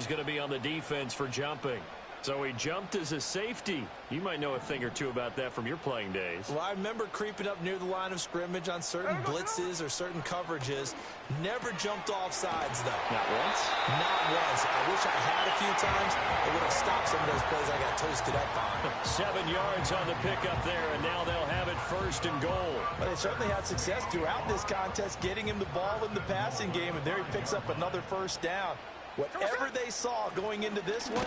is going to be on the defense for jumping. So he jumped as a safety. You might know a thing or two about that from your playing days. Well, I remember creeping up near the line of scrimmage on certain blitzes or certain coverages. Never jumped off sides, though. Not once? Not once. I wish I had a few times. It would have stopped some of those plays I got toasted up on. 7 yards on the pickup there, and now they'll have it 1st and goal. But they certainly had success throughout this contest, getting him the ball in the passing game, and there he picks up another 1st down. Whatever they saw going into this one,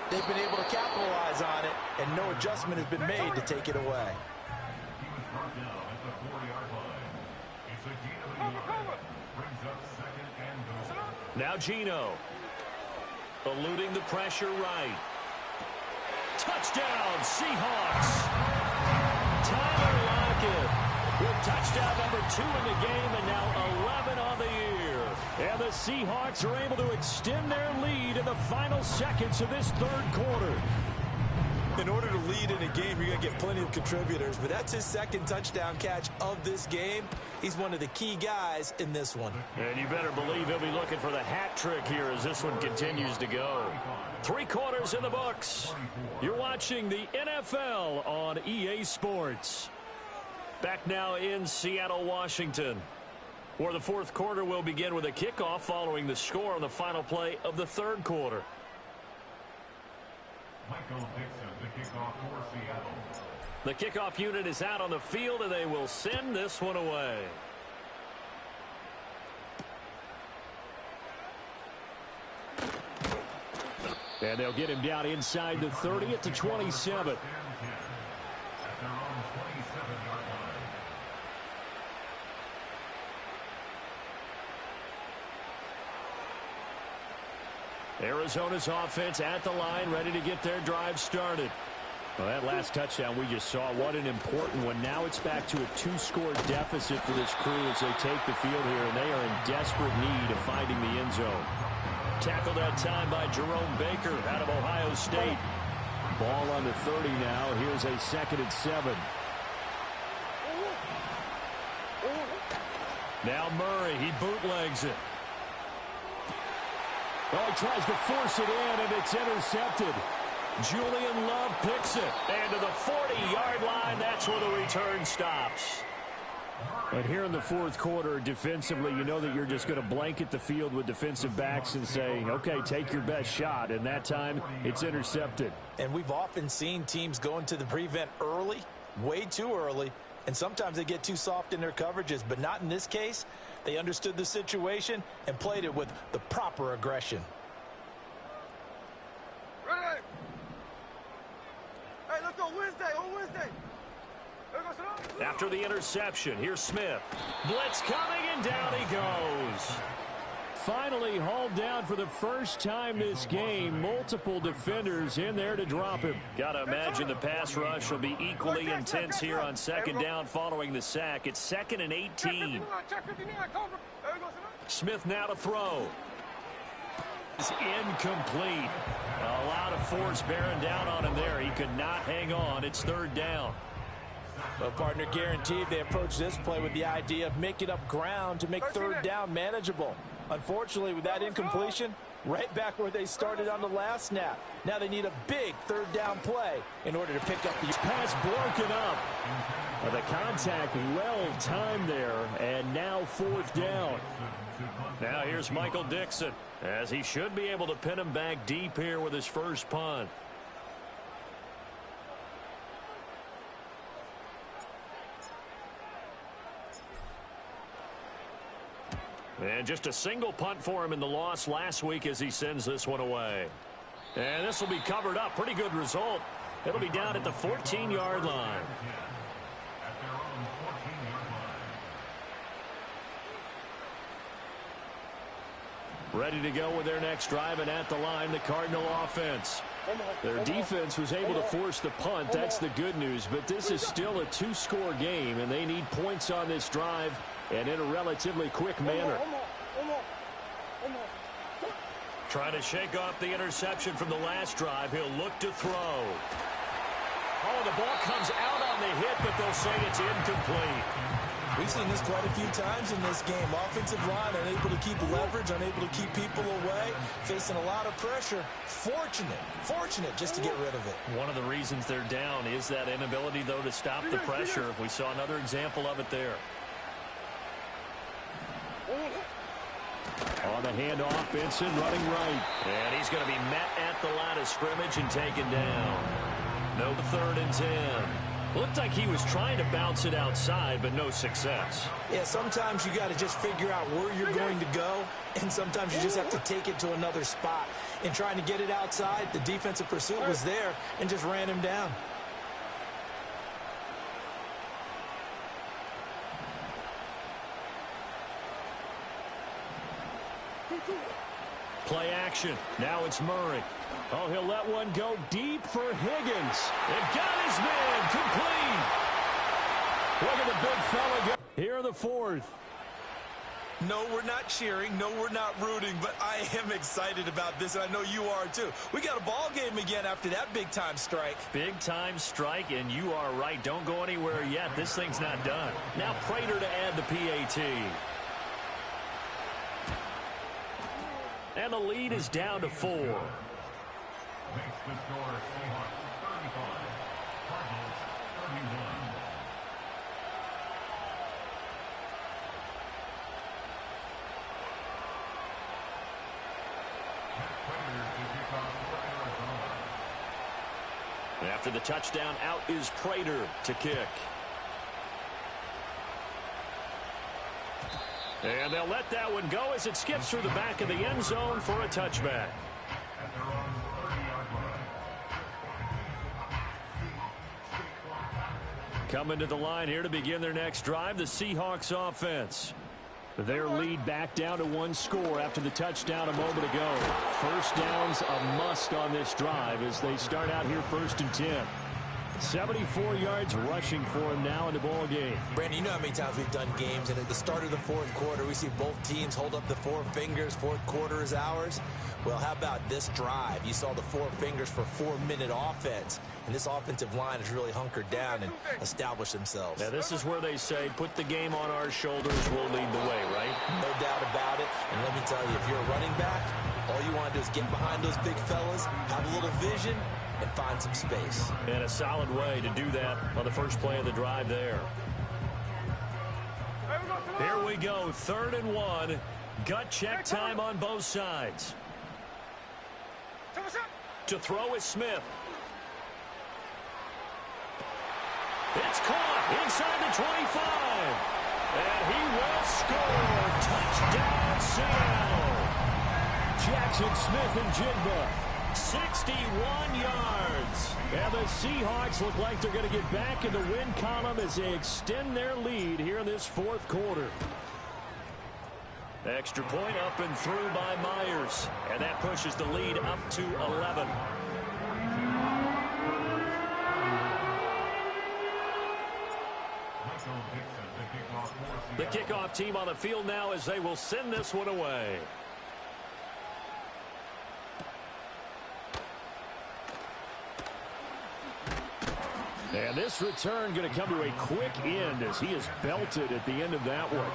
they've been able to capitalize on it, and no adjustment has been made to take it away. Now Gino, eluding the pressure right. Touchdown, Seahawks. Tyler Lockett with touchdown number 2 in the game, and now 11 on the year. And the Seahawks are able to extend their lead in the final seconds of this 3rd quarter. In order to lead in a game, you're going to get plenty of contributors, but that's his 2nd touchdown catch of this game. He's one of the key guys in this one. And you better believe he'll be looking for the hat trick here as this one continues to go. 3 quarters in the books. You're watching the NFL on EA Sports. Back now in Seattle, Washington, where the 4th quarter will begin with a kickoff following the score on the final play of the 3rd quarter. The kickoff unit is out on the field, and they will send this one away. And they'll get him down inside the 30 at the 27. Arizona's offense at the line, ready to get their drive started. Well, that last touchdown we just saw, what an important one. Now it's back to a 2-score deficit for this crew as they take the field here, and they are in desperate need of finding the end zone. Tackled that time by Jerome Baker out of Ohio State. Ball on the 30 now. Here's a 2nd and 7. Now Murray, he bootlegs it. Oh, he tries to force it in, and it's intercepted. Julian Love picks it. And to the 40-yard line, that's where the return stops. But here in the 4th quarter, defensively, you know that you're just going to blanket the field with defensive backs and say, okay, take your best shot. And that time, it's intercepted. And we've often seen teams go into the prevent early, way too early, and sometimes they get too soft in their coverages, but not in this case. They understood the situation and played it with the proper aggression. Ready? Hey, let's go Wednesday, on Wednesday. After the interception, here's Smith. Blitz coming, and down he goes. Finally hauled down for the first time this game. Multiple defenders in there to drop him. Gotta imagine the pass rush will be equally intense here on 2nd down following the sack. It's 2nd and 18. Smith now to throw. It's incomplete. A lot of force bearing down on him there. He could not hang on. It's 3rd down. Well, partner, guaranteed they approach this play with the idea of making up ground to make 3rd down manageable. Unfortunately, with that incompletion, right back where they started on the last snap. Now they need a big 3rd down play in order to pick up the pass broken up. Well, the contact well timed there, and now 4th down. Now here's Michael Dixon, as he should be able to pin him back deep here with his first punt. And just a single punt for him in the loss last week as he sends this one away. And this will be covered up. Pretty good result. It'll be down at the 14-yard line. Ready to go with their next drive, and at the line, the Cardinal offense. Their defense was able to force the punt. That's the good news. But this is still a 2-score game, and they need points on this drive and in a relatively quick manner. Trying to shake off the interception from the last drive. He'll look to throw. Oh, the ball comes out on the hit, but they'll say it's incomplete. We've seen this quite a few times in this game. Offensive line unable to keep leverage, unable to keep people away, facing a lot of pressure. Fortunate just to get rid of it. One of the reasons they're down is that inability, though, to stop the pressure. We saw another example of it there. On the handoff, Benson running right. And he's going to be met at the line of scrimmage and taken down. No 3rd and 10. Looked like he was trying to bounce it outside, but no success. Yeah, sometimes you got to just figure out where you're going to go, and sometimes you just have to take it to another spot. In trying to get it outside, the defensive pursuit was there and just ran him down. Play action. Now it's Murray. Oh, he'll let one go deep for Higgins. It got his man complete. Look at the big fella go. Here in the 4th. No, we're not cheering. No, we're not rooting, but I am excited about this, and I know you are too. We got a ball game again after that big-time strike. Big-time strike, and you are right. Don't go anywhere yet. This thing's not done. Now Prater to add the PAT. And the lead is down to 4. Makes the score Seahawks 35, Cardinals 31. After the touchdown, out is Prater to kick. And they'll let that one go as it skips through the back of the end zone for a touchback. At their own 30-yard line. Coming to the line here to begin their next drive, the Seahawks offense. Their lead back down to 1 score after the touchdown a moment ago. First down's a must on this drive as they start out here 1st and 10. 74 yards rushing for him now in the ball game. Brandon, you know how many times we've done games, and at the start of the 4th quarter, we see both teams hold up the 4 fingers. 4th quarter is ours. Well, how about this drive? You saw the 4 fingers for 4-minute offense, and this offensive line has really hunkered down and established themselves. Now, this is where they say, put the game on our shoulders, we'll lead the way, right? No doubt about it. And let me tell you, if you're a running back, all you want to do is get behind those big fellas, have a little vision, and find some space. And a solid way to do that on the first play of the drive there. Here we go, 3rd and 1. Gut check time on both sides. To throw is Smith. It's caught inside the 25. And he will score. Touchdown, Seattle. Jackson Smith and Jigba. 61 yards. And the Seahawks look like they're going to get back in the win column as they extend their lead here in this 4th quarter. Extra point up and through by Myers. And that pushes the lead up to 11. The kickoff team on the field now as they will send this one away. And this return going to come to a quick end as he is belted at the end of that one.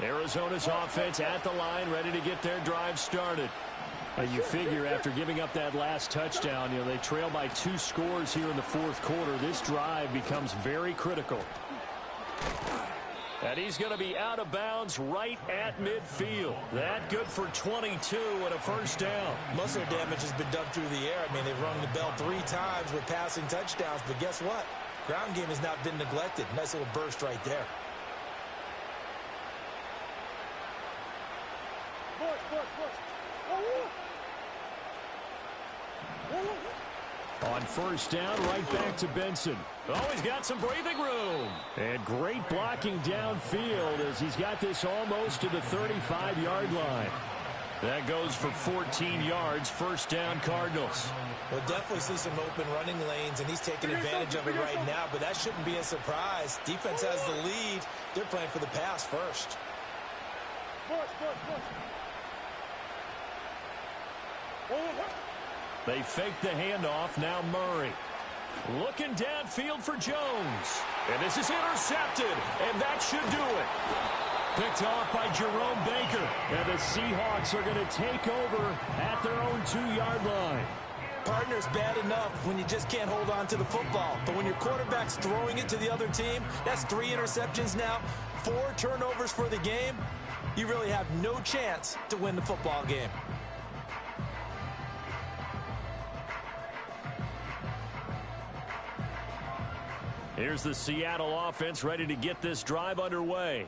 Arizona's offense at the line, ready to get their drive started. You figure after giving up that last touchdown, they trail by 2 scores here in the 4th quarter. This drive becomes very critical. And he's going to be out of bounds right at midfield. That good for 22 and a first down. Muscle damage has been done through the air. I mean, they've rung the bell 3 times with passing touchdowns, but guess what? Ground game has not been neglected. Nice little burst right there. On first down, right back to Benson. Oh, he's got some breathing room. And great blocking downfield as he's got this almost to the 35-yard line. That goes for 14 yards, first down Cardinals. We'll definitely see some open running lanes, and he's taking advantage of it right now, but that shouldn't be a surprise. Defense has the lead. They're playing for the pass first. They fake the handoff. Now Murray. Looking downfield for Jones. And this is intercepted, and that should do it. Picked off by Jerome Baker. And the Seahawks are going to take over at their own 2-yard line. Partner's bad enough when you just can't hold on to the football. But when your quarterback's throwing it to the other team, that's 3 interceptions now, 4 turnovers for the game. You really have no chance to win the football game. Here's the Seattle offense ready to get this drive underway.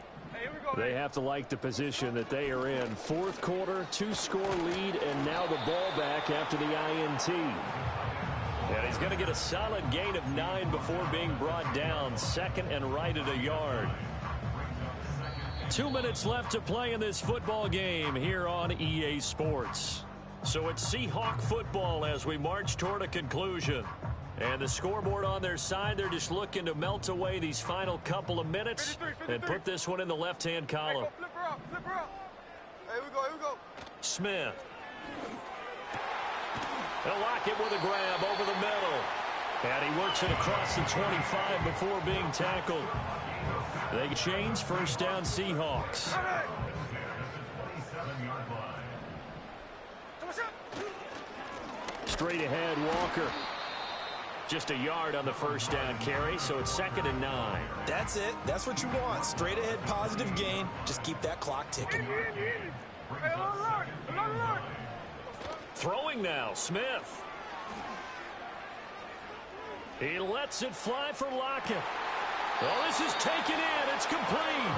They have to like the position that they are in. Fourth quarter, 2-score lead, and now the ball back after the INT. And he's going to get a solid gain of 9 before being brought down. Second and right at a yard. 2 minutes left to play in this football game here on EA Sports. So it's Seahawk football as we march toward a conclusion. And the scoreboard on their side, they're just looking to melt away these final couple of minutes and put this one in the left-hand column. Flip her up, flip her up. Here we go. Smith. They'll lock it with a grab over the middle. And he works it across the 25 before being tackled. They change, first down Seahawks. Straight ahead, Walker. Just a yard on the first down carry, so it's 2nd and 9. That's it. That's what you want. Straight ahead, positive gain. Just keep that clock ticking. Throwing now, Smith. He lets it fly for Lockett. Well, this is taken in. It's complete.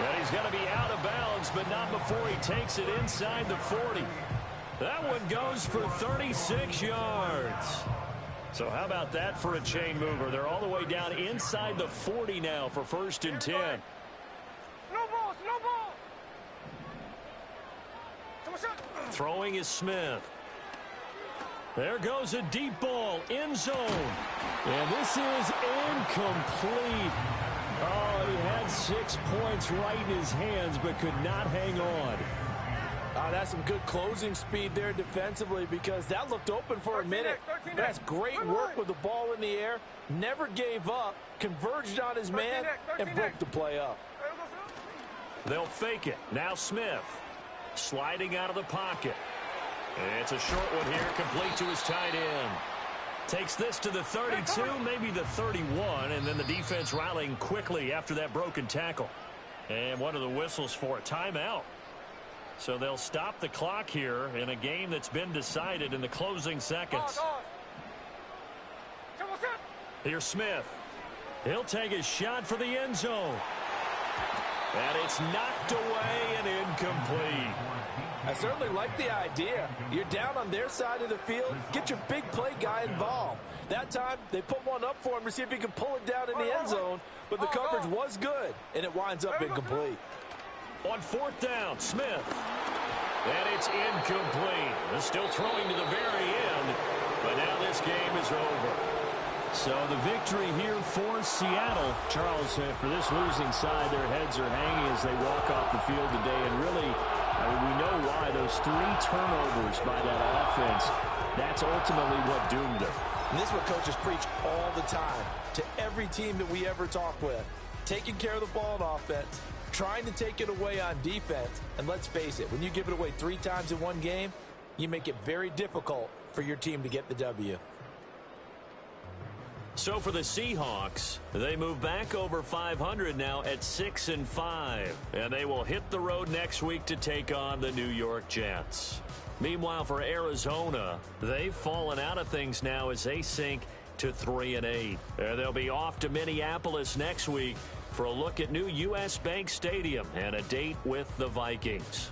And he's going to be out of bounds, but not before he takes it inside the 40. That one goes for 36 yards. So how about that for a chain mover? They're all the way down inside the 40 now for 1st and 10. Snowball. Throwing is Smith. There goes a deep ball, end zone. And this is incomplete. Oh, he had 6 points right in his hands, but could not hang on. That's some good closing speed there defensively, because that looked open for a minute. That's great work with the ball in the air. Never gave up, converged on his man, and broke the play up. They'll fake it. Now Smith sliding out of the pocket. It's a short one here, complete to his tight end. Takes this to the 32, maybe the 31, and then the defense rallying quickly after that broken tackle. And one of the whistles for a timeout. So they'll stop the clock here in a game that's been decided in the closing seconds. Here's Smith. He'll take a shot for the end zone. And it's knocked away and incomplete. I certainly like the idea. You're down on their side of the field. Get your big play guy involved. That time, they put one up for him to see if he can pull it down in the end zone. But the coverage was good, and it winds up incomplete. On 4th down, Smith. And it's incomplete. They're still throwing to the very end. But now this game is over. So the victory here for Seattle. Charles, for this losing side, their heads are hanging as they walk off the field today. And really, we know why. Those 3 turnovers by that offense, that's ultimately what doomed them. And this is what coaches preach all the time to every team that we ever talk with. Taking care of the ball on offense, trying to take it away on defense. And let's face it, when you give it away 3 times in one game, you make it very difficult for your team to get the W. So for the Seahawks, they move back over 500 now at 6-5. And they will hit the road next week to take on the New York Jets. Meanwhile, for Arizona, they've fallen out of things now as they sink to 3-8. They'll be off to Minneapolis next week for a look at new U.S. Bank Stadium and a date with the Vikings.